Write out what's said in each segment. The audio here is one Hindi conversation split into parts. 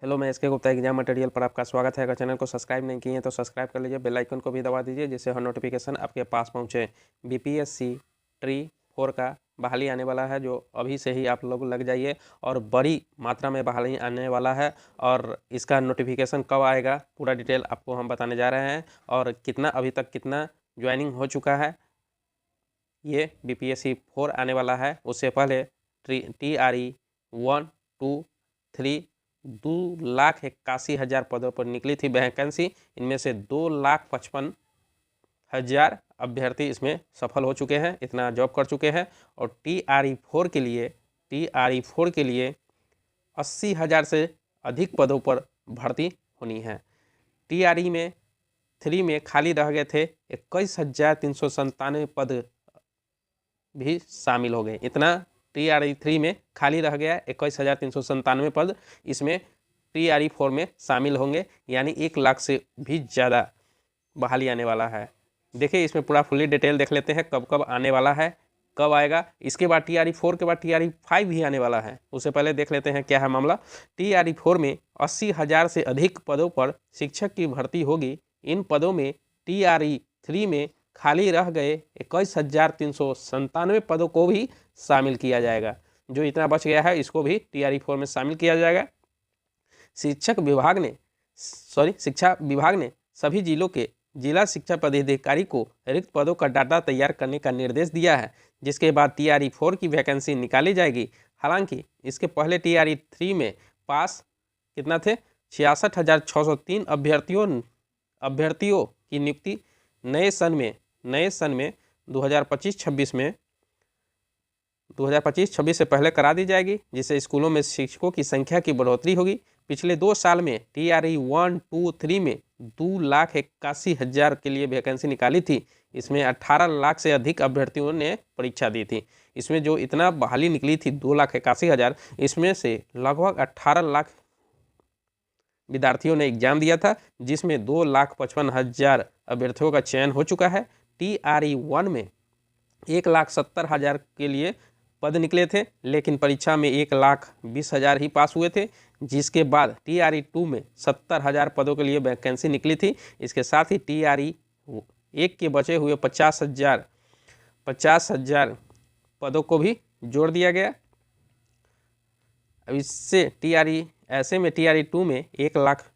हेलो, मैं एसके गुप्ता एग्जाम मटेरियल पर आपका स्वागत है। अगर चैनल को सब्सक्राइब नहीं किए हैं तो सब्सक्राइब कर लीजिए, बेल आइकन को भी दबा दीजिए जिससे हर नोटिफिकेशन आपके पास पहुंचे। बीपीएससी ट्री 4 का बहाली आने वाला है, जो अभी से ही आप लोग लग जाइए और बड़ी मात्रा में बहाली आने वाला है। और इसका नोटिफिकेशन कब आएगा पूरा डिटेल आपको हम बताने जा रहे हैं, और कितना अभी तक कितना ज्वाइनिंग हो चुका है। ये बीपीएससी 4 आने वाला है। उससे पहले TRE 1, 2, 3 2,81,000 पदों पर निकली थी वैकेंसी। इनमें से 2,55,000 अभ्यर्थी इसमें सफल हो चुके हैं, इतना जॉब कर चुके हैं। और TRE 4 के लिए 80,000 से अधिक पदों पर भर्ती होनी है। TRE में 3 में खाली रह गए थे 21,397 पद भी शामिल हो गए। इतना TRE 3 में खाली रह गया 21,397 पद, इसमें TRE 4 में शामिल होंगे, यानी 1 लाख से भी ज़्यादा बहाली आने वाला है। देखिए, इसमें पूरा फुल्ली डिटेल देख लेते हैं कब कब आने वाला है, कब आएगा। इसके बाद TRE 4 के बाद TRE 5 भी आने वाला है। उससे पहले देख लेते हैं क्या है मामला। TRE 4 में 80,000 से अधिक पदों पर शिक्षक की भर्ती होगी। इन पदों में TRE 3 में खाली रह गए 21,397 पदों को भी शामिल किया जाएगा। जो इतना बच गया है इसको भी TRE 4 में शामिल किया जाएगा। शिक्षा विभाग ने सभी जिलों के जिला शिक्षा पदाधिकारी को रिक्त पदों का डाटा तैयार करने का निर्देश दिया है, जिसके बाद TRE 4 की वैकेंसी निकाली जाएगी। हालांकि इसके पहले TRE 3 में पास कितना थे 66,603 अभ्यर्थियों की नियुक्ति नए सन में 2025-26 से पहले करा दी जाएगी, जिससे स्कूलों में शिक्षकों की संख्या की बढ़ोतरी होगी। पिछले 2 साल में TRE 1, 2, 3 में 2,81,000 के लिए वैकेंसी निकाली थी। इसमें 18 लाख से अधिक अभ्यर्थियों ने परीक्षा दी थी। इसमें जो इतना बहाली निकली थी 2,81,000, इसमें से लगभग 18 लाख विद्यार्थियों ने एग्जाम दिया था, जिसमें 2,55,000 अभ्यर्थियों का चयन हो चुका है। TRE 1 में 1,70,000 के लिए पद निकले थे, लेकिन परीक्षा में 1,20,000 ही पास हुए थे। जिसके बाद TRE 2 में 70,000 पदों के लिए वैकेंसी निकली थी। इसके साथ ही TRE 1 के बचे हुए 50,000 पदों को भी जोड़ दिया गया। अब इससे TRE 2 में 1 लाख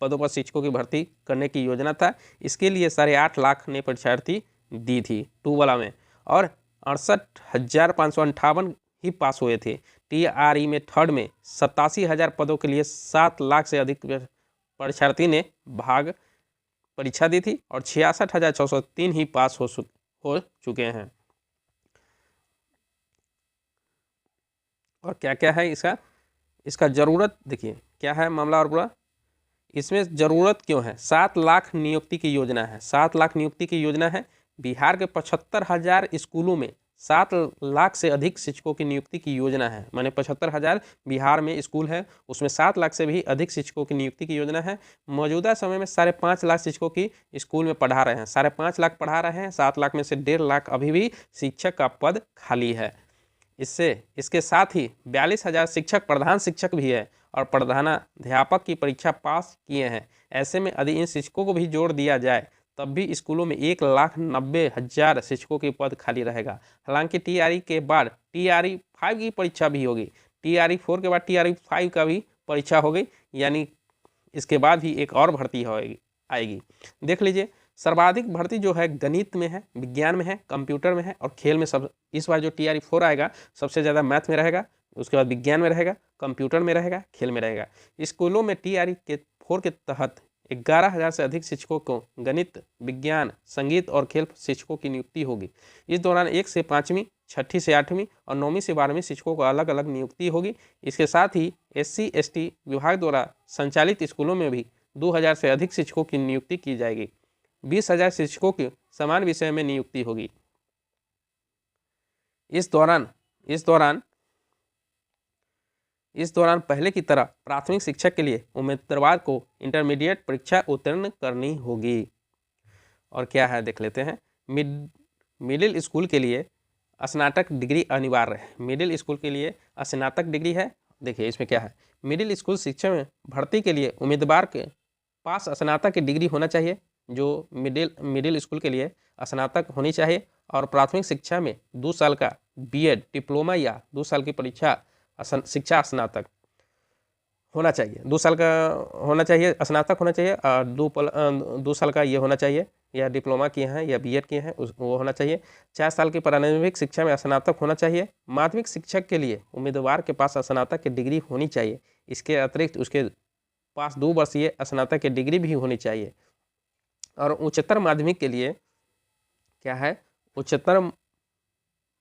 पदों पर शिक्षकों की भर्ती करने की योजना था। इसके लिए 8.5 लाख ने परीक्षार्थी दी थी 2 वाला में, और 68,558 ही पास हुए थे। TRE में 3rd में 87,000 पदों के लिए 7 लाख से अधिक परीक्षार्थी ने भाग परीक्षा दी थी, और 66,603 ही पास हो चुके हैं। और क्या क्या है इसका ज़रूरत देखिए क्या है मामला और पूरा। इसमें ज़रूरत क्यों है? 7 लाख नियुक्ति की योजना है। 7 लाख नियुक्ति की योजना है। बिहार के 75,000 स्कूलों में 7 लाख से अधिक शिक्षकों की नियुक्ति की योजना है। माने 75,000 बिहार में स्कूल है, उसमें 7 लाख से भी अधिक शिक्षकों की नियुक्ति की योजना है। मौजूदा समय में 5.5 लाख शिक्षकों की स्कूल में पढ़ा रहे हैं। 5.5 लाख पढ़ा रहे हैं। 7 लाख में से 1.5 लाख अभी भी शिक्षक का पद खाली है। इसके साथ ही 42,000 शिक्षक प्रधान शिक्षक भी है और प्रधानाध्यापक की परीक्षा पास किए हैं। ऐसे में यदि इन शिक्षकों को भी जोड़ दिया जाए तब भी स्कूलों में 1,90,000 शिक्षकों के पद खाली रहेगा। हालांकि TRE के बाद TRE 5 की परीक्षा भी होगी। TRE 4 के बाद TRE 5 का भी परीक्षा होगी, यानी इसके बाद ही एक और भर्ती आएगी। देख लीजिए, सर्वाधिक भर्ती जो है गणित में है, विज्ञान में है, कंप्यूटर में है और खेल में। सब इस बार जो TRE 4 आएगा सबसे ज़्यादा मैथ में रहेगा, उसके बाद विज्ञान में रहेगा, कंप्यूटर में रहेगा, खेल में रहेगा। स्कूलों में TRE 4 के तहत 11,000 से अधिक शिक्षकों को गणित, विज्ञान, संगीत और खेल शिक्षकों की नियुक्ति होगी। इस दौरान 1 से 5वीं, 6ठी से 8वीं और 9वीं से 12वीं शिक्षकों को अलग अलग नियुक्ति होगी। इसके साथ ही SC ST विभाग द्वारा संचालित स्कूलों में भी 2,000 से अधिक शिक्षकों की नियुक्ति की जाएगी। 20,000 शिक्षकों की समान विषय में नियुक्ति होगी। इस दौरान पहले की तरह प्राथमिक शिक्षक के लिए उम्मीदवार को इंटरमीडिएट परीक्षा उत्तीर्ण करनी होगी। और क्या है देख लेते हैं। मिडिल स्कूल के लिए स्नातक डिग्री अनिवार्य है। मिडिल स्कूल के लिए स्नातक डिग्री है देखिए इसमें क्या है, मिडिल स्कूल शिक्षा में भर्ती के लिए उम्मीदवार के पास स्नातक की डिग्री होना चाहिए, जो मिडिल स्कूल के लिए स्नातक होनी चाहिए, और प्राथमिक शिक्षा में 2 साल का बीएड डिप्लोमा या 2 साल की परीक्षा शिक्षा स्नातक होना चाहिए, 2 साल का होना चाहिए, स्नातक होना चाहिए, और 2 साल का ये होना चाहिए, या डिप्लोमा किए हैं या बीएड किए हैं वो होना चाहिए। 4 साल की प्रारंभिक शिक्षा में स्नातक होना चाहिए। माध्यमिक शिक्षक के लिए उम्मीदवार के पास स्नातक की डिग्री होनी चाहिए। इसके अतिरिक्त उसके पास 2 वर्षीय स्नातक की डिग्री भी होनी चाहिए। और उच्चतर माध्यमिक के लिए क्या है, उच्चतर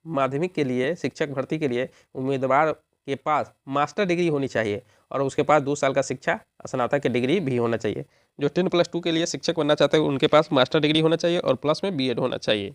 माध्यमिक के लिए शिक्षक भर्ती के लिए उम्मीदवार के पास मास्टर डिग्री होनी चाहिए, और उसके पास 2 साल का शिक्षा स्नातक की डिग्री भी होना चाहिए। जो 10+2 के लिए शिक्षक बनना चाहते हैं उनके पास मास्टर डिग्री होना चाहिए और प्लस में बीएड होना चाहिए।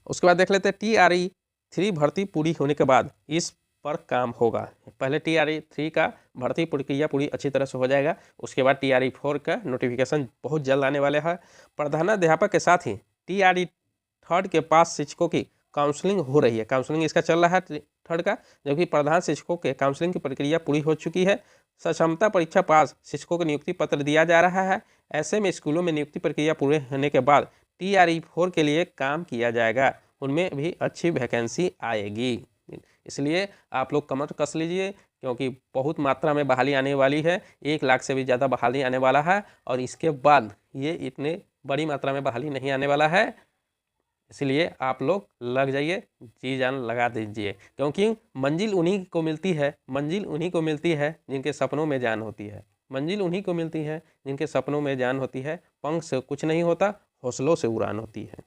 उसके बाद देख लेते हैं TRE-3 भर्ती पूरी होने के बाद इस पर काम होगा। पहले TRE-3 का भर्ती प्रक्रिया पूरी अच्छी तरह से हो जाएगा, उसके बाद TRE-4 का नोटिफिकेशन बहुत जल्द आने वाले है। प्रधानाध्यापक के साथ ही TRE-3 के पास शिक्षकों की काउंसलिंग हो रही है, काउंसलिंग इसका चल रहा है 3rd का, जबकि प्रधान शिक्षकों के काउंसलिंग की प्रक्रिया पूरी हो चुकी है। सक्षमता परीक्षा पास शिक्षकों को नियुक्ति पत्र दिया जा रहा है। ऐसे में स्कूलों में नियुक्ति प्रक्रिया पूरे होने के बाद TRE-4 के लिए काम किया जाएगा, उनमें भी अच्छी वैकेंसी आएगी। इसलिए आप लोग कमर कस लीजिए, क्योंकि बहुत मात्रा में बहाली आने वाली है, 1 लाख से भी ज़्यादा बहाली आने वाला है, और इसके बाद ये इतने बड़ी मात्रा में बहाली नहीं आने वाला है। इसलिए आप लोग लग जाइए, जी जान लगा दीजिए, क्योंकि मंजिल उन्हीं को मिलती है, मंजिल उन्हीं को मिलती है जिनके सपनों में जान होती है, मंजिल उन्हीं को मिलती है जिनके सपनों में जान होती है। पंख से कुछ नहीं होता, हौसलों से उड़ान होती है।